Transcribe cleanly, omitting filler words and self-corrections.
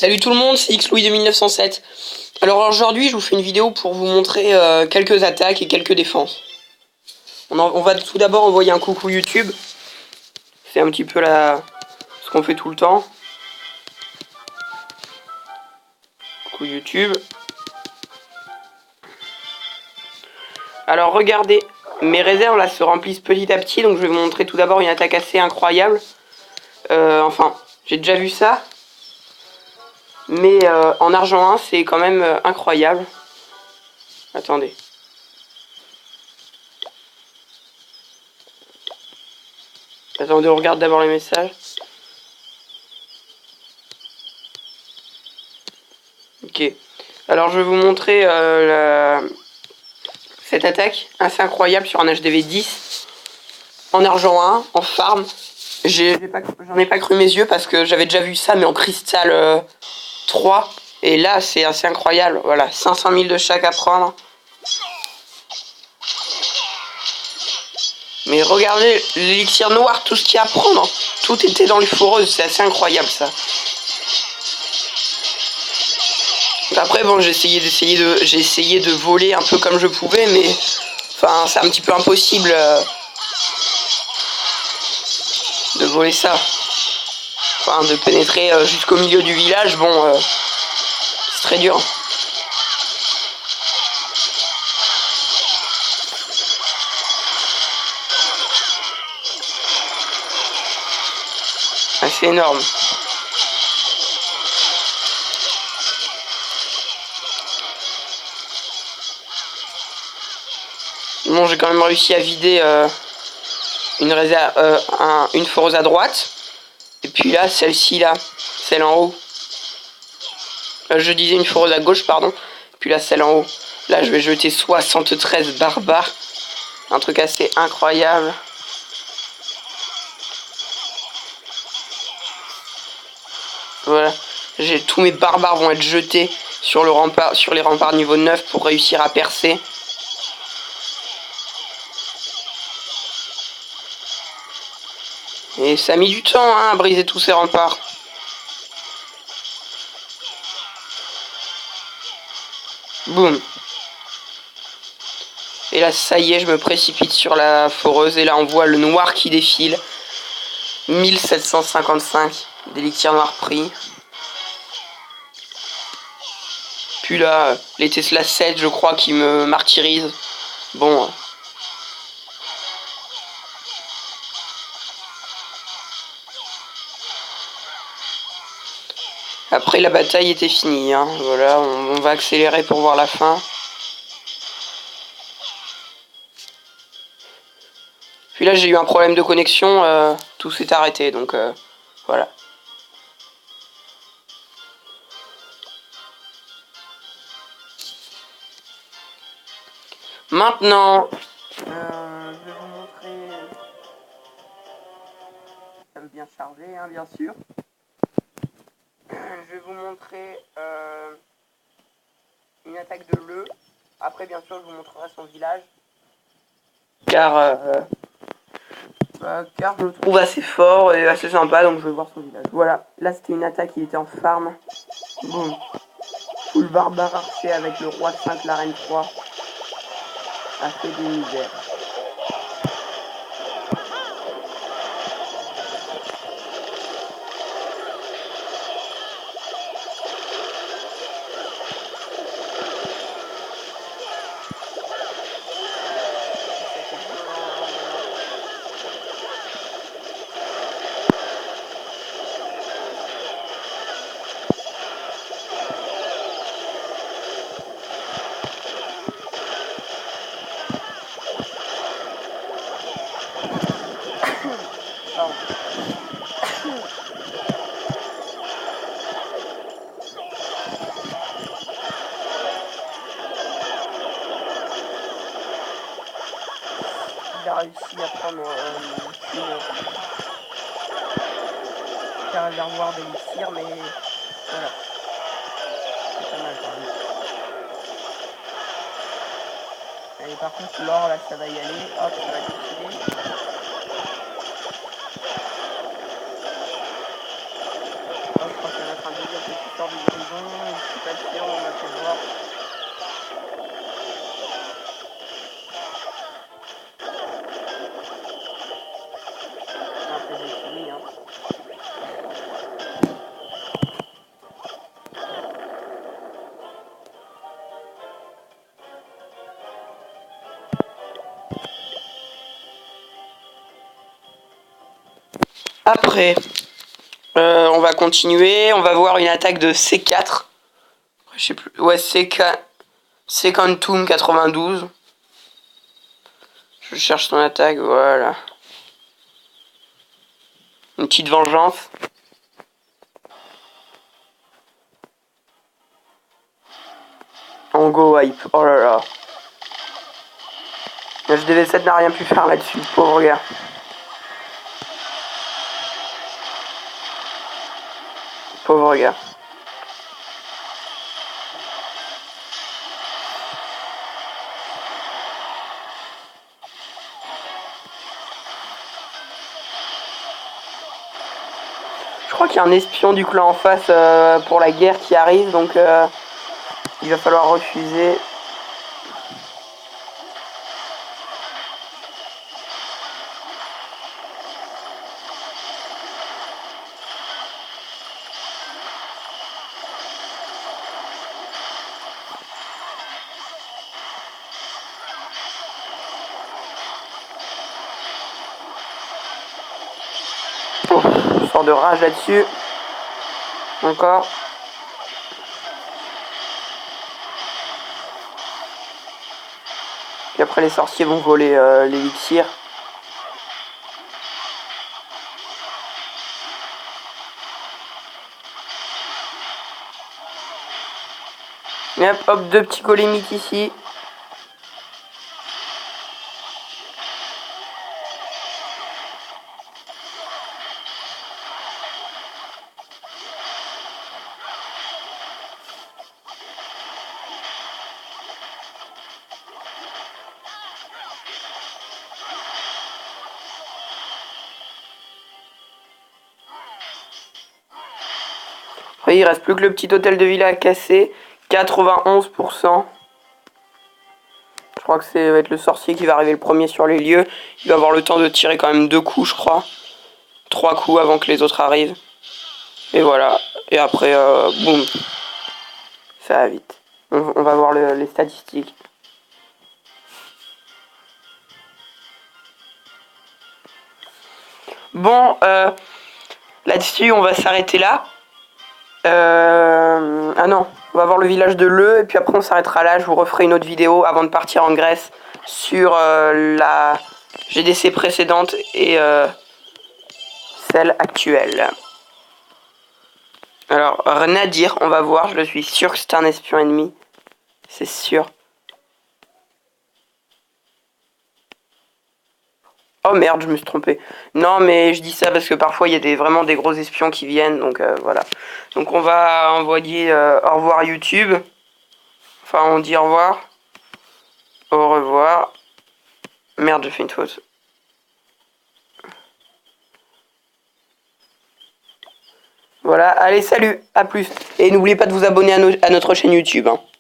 Salut tout le monde, c'est XLouis de 1907. Alors aujourd'hui, je vous fais une vidéo pour vous montrer quelques attaques et quelques défenses. On va tout d'abord envoyer un coucou YouTube. C'est un petit peu ce qu'on fait tout le temps. Coucou YouTube. Alors regardez, mes réserves là se remplissent petit à petit, donc je vais vous montrer tout d'abord une attaque assez incroyable. Enfin, j'ai déjà vu ça. Mais en argent 1, c'est quand même incroyable. Attendez. Attendez, on regarde d'abord les messages. Ok. Alors je vais vous montrer cette attaque assez incroyable sur un HDV 10. En argent 1, en farm. J'en ai pas cru mes yeux parce que j'avais déjà vu ça, mais en cristal 3. Et là, c'est assez incroyable. Voilà, 500 000 de chaque à prendre. Mais regardez, l'élixir noir, tout ce qu'il y a à prendre. Tout était dans les foreuses, c'est assez incroyable ça. Après, bon, j'ai essayé de voler un peu comme je pouvais, mais enfin, c'est un petit peu impossible de voler ça. Enfin, de pénétrer jusqu'au milieu du village, bon, c'est très dur. Ah, c'est énorme. Bon, j'ai quand même réussi à vider une foreuse à droite. Et puis là, celle-ci, là, celle en haut. Je disais une foreuse à gauche, pardon. Puis là, celle en haut. Là, je vais jeter 73 barbares. Un truc assez incroyable. Voilà. Tous mes barbares vont être jetés sur les remparts niveau 9 pour réussir à percer. Et ça a mis du temps hein, à briser tous ces remparts. Boum. Et là, ça y est, je me précipite sur la foreuse. Et là, on voit le noir qui défile. 1755 d'élixir noir pris. Puis là, les Tesla 7, je crois, qui me martyrisent. Bon. Après, la bataille était finie. Hein. Voilà, on va accélérer pour voir la fin. Puis là, j'ai eu un problème de connexion. Tout s'est arrêté, donc voilà. Maintenant, je vais vous montrer. Ça veut bien charger, hein, bien sûr. Je vais vous montrer une attaque de l'E. Après, bien sûr, je vous montrerai son village. Car je le trouve assez fort et assez sympa, donc je vais voir son village. Voilà, là c'était une attaque, il était en farm. Boum. Full barbare archer avec le roi 5, la reine 3. A fait des misères. Il a réussi à prendre un réservoir d'élixir, mais voilà. C'est pas mal quand même. Allez, par contre, l'or, là, ça va y aller. Hop, ça va défiler. Hop, je crois qu'il va mettre un deuxième petit sort du Après, on va continuer. On va voir une attaque de C4. Je sais plus. Ouais, Sekantum 92. Je cherche son attaque, voilà. Une petite vengeance. En go hype. Oh là là. HDV7 n'a rien pu faire là-dessus, pauvre gars. Pauvre gars. Je crois qu'il y a un espion du clan en face pour la guerre qui arrive, donc il va falloir refuser. Sort de rage là-dessus. Encore. Puis après les sorciers vont voler l'élixir. Et hop, deux petits golémites ici. Après, il reste plus que le petit hôtel de villa à casser. 91%. Je crois que ça va être le sorcier qui va arriver le premier sur les lieux. Il va avoir le temps de tirer quand même 2 coups, je crois. 3 coups avant que les autres arrivent. Et voilà. Et après, boum. Ça va vite. On va voir les statistiques. Bon, là-dessus, on va s'arrêter là. Ah non, on va voir le village de Leu et puis après on s'arrêtera là. Je vous referai une autre vidéo avant de partir en Grèce sur la GDC précédente et celle actuelle. Alors, rien à dire, on va voir. Je suis sûr que c'est un espion ennemi. C'est sûr. Oh merde, je me suis trompé. Non, mais je dis ça parce que parfois il y a vraiment des gros espions qui viennent, donc voilà. Donc on va envoyer au revoir YouTube. Enfin, on dit au revoir. Au revoir. Merde, j'ai fait une faute. Voilà, allez, salut, à plus. Et n'oubliez pas de vous abonner à notre chaîne YouTube. Hein.